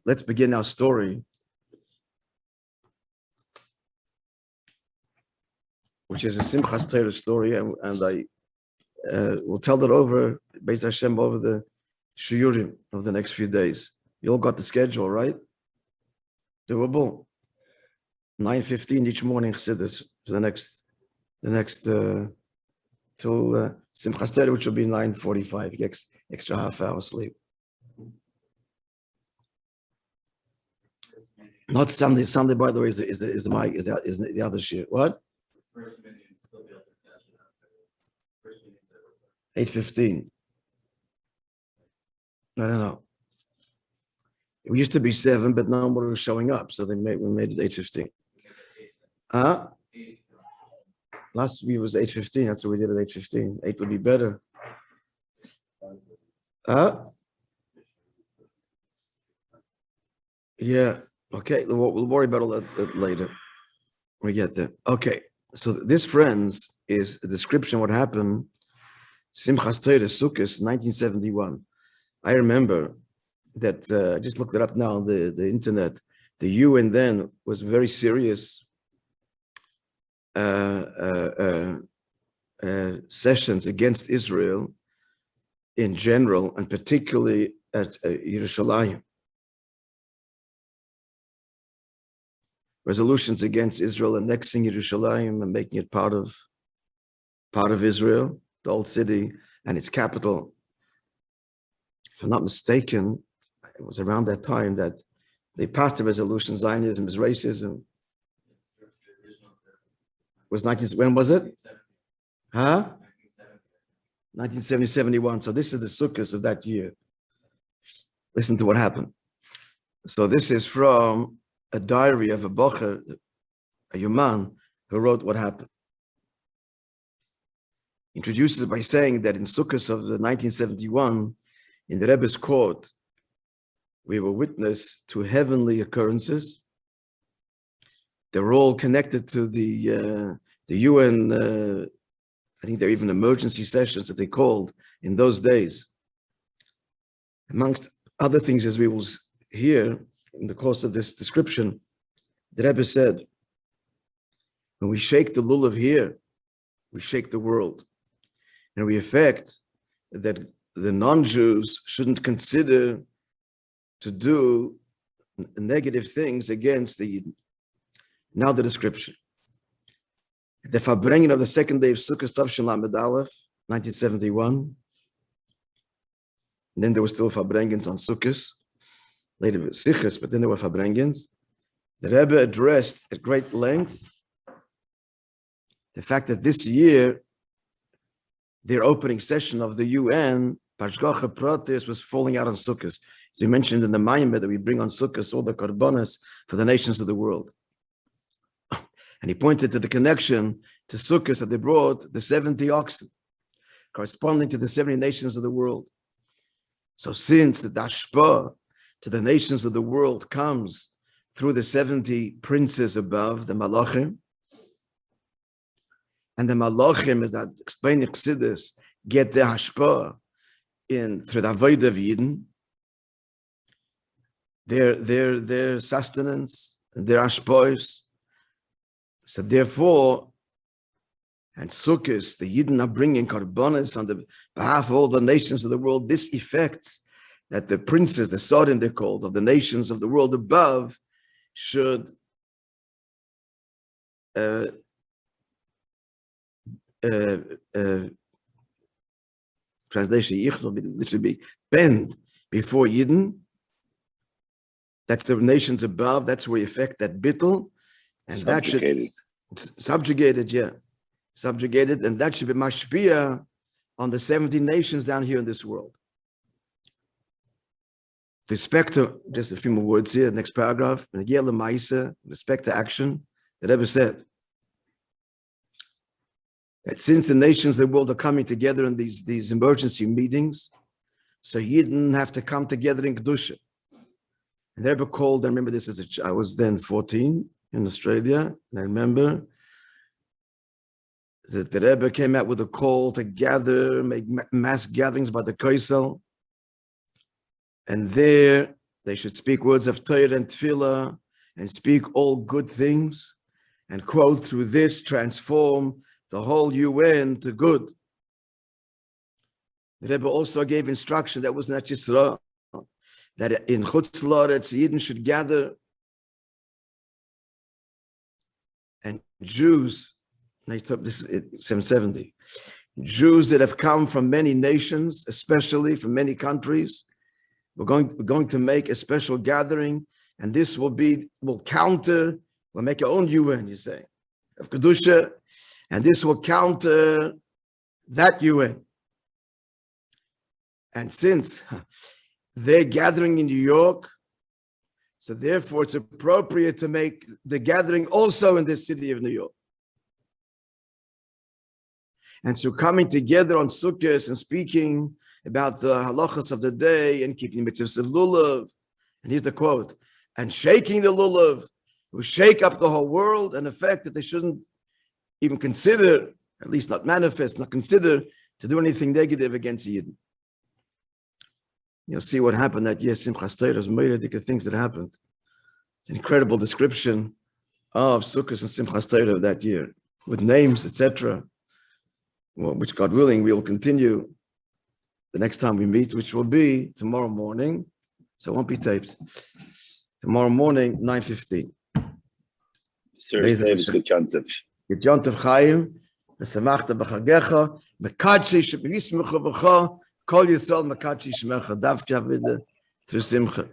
let's begin our story, which is a Simchas Torah story, and I will tell that over, Beis Hashem, over the shiurim of the next few days. You all got the schedule, right? Doable. 9:15 each morning, Chassidus, for the next till Simchas Torah, which will be 9:45. You get extra half hour sleep. Not Sunday. Sunday, by the way, is the other shiur. What? 8:15. I don't know. It used to be 7, but no one was showing up, so we made it 8:15. Last week was 8:15. That's what we did at 8:15. 8 would be better. Yeah. Okay. We'll worry about all that later when we get there. Okay. So this, friends, is a description of what happened. Simchas Torah Sukkos, 1971. I remember that. I just looked it up now. The internet. The UN then was very serious. Sessions against Israel in general, and particularly at Yerushalayim. Resolutions against Israel annexing Yerushalayim and making it part of Israel, the old city and its capital. If I'm not mistaken, it was around that time that they passed a resolution. Zionism is racism. Was 19, when was it? 1970, 71. So this is the sukkahs of that year. Listen to what happened. So this is from a diary of a bocher, a Yuman, who wrote what happened. Introduces it by saying that in sukkahs of the 1971, in the Rebbe's court, we were witness to heavenly occurrences. They were all connected to the UN, I think they're even emergency sessions that they called in those days. Amongst other things, as we will hear in the course of this description, the Rebbe said, when we shake the lulav here, we shake the world. And we affect that the non-Jews shouldn't consider to do negative things against the Yidden. Now the description. The Farbrengen of the second day of Sukkot Tavshin Lamed Aleph, 1971. And then there were still Farbrengens on Sukkot. Later it was Sichos, but then there were Farbrengens. The Rebbe addressed at great length the fact that this year, their opening session of the UN, Pashgacha Pratis, was falling out on Sukkot. So he mentioned in the Mayimah that we bring on Sukkot all the korbanos for the nations of the world. And he pointed to the connection to Sukkot that they brought the 70 oxen, corresponding to the 70 nations of the world. So since the dashpa to the nations of the world comes through the 70 princes above, the Malachim, and the Malachim, as that explained in Chassidus, get the hashpa through the Avodah of Yidden, their sustenance, their hashpos. So therefore, and Sukkot, the Yidden are bringing korbanos on the behalf of all the nations of the world. This effects that the princes, the Sodim they're called, of the nations of the world above, should translation, literally be bend before Yidden. That's the nations above. That's where you affect that bittul. And subjugated. That should subjugated, and that should be mashpia on the 70 nations down here in this world. To respect to, just a few more words here, next paragraph, respect to action, the Rebbe said that since the nations of the world are coming together in these emergency meetings, so you didn't have to come together in Kedusha. And the Rebbe called, I remember this I was then 14 in Australia, and I remember that the Rebbe came out with a call to gather, make mass gatherings by the Kaisel, and there They should speak words of Torah and Tefillah and speak all good things and, quote, through this transform the whole UN to good. The Rebbe also gave instruction that was not just that in Chutz La'aretz, Yidden should gather, and Jews, I took this 770, Jews that have come from many nations, especially from many countries, we're going to make a special gathering, and this will counter, we'll make our own UN, you say, of Kedusha, and this will counter that UN. And since they're gathering in New York, so therefore it's appropriate to make the gathering also in the city of New York. And so coming together on Sukkot and speaking about the halachas of the day and keeping the mitzvahs of lulav, and here's the quote, and shaking the lulav, will shake up the whole world, and the fact that they shouldn't even consider, at least not manifest, not consider to do anything negative against Yidden. You'll see what happened that year. Simchas Torah, there's myriad things that happened. It's an incredible description of Sukkot and Simchas Torah of that year, with names, etc. Well, which, God willing, we will continue the next time we meet, which will be tomorrow morning. So it won't be taped. Tomorrow morning, 9:15. Thursday is good Yontif. Good Yontif Chaim. V'samachta b'chagecha. Mekadshi sheb'yismecha b'cha. Kol Yisrael mekadshi shmecha. Davka v'de through Simcha.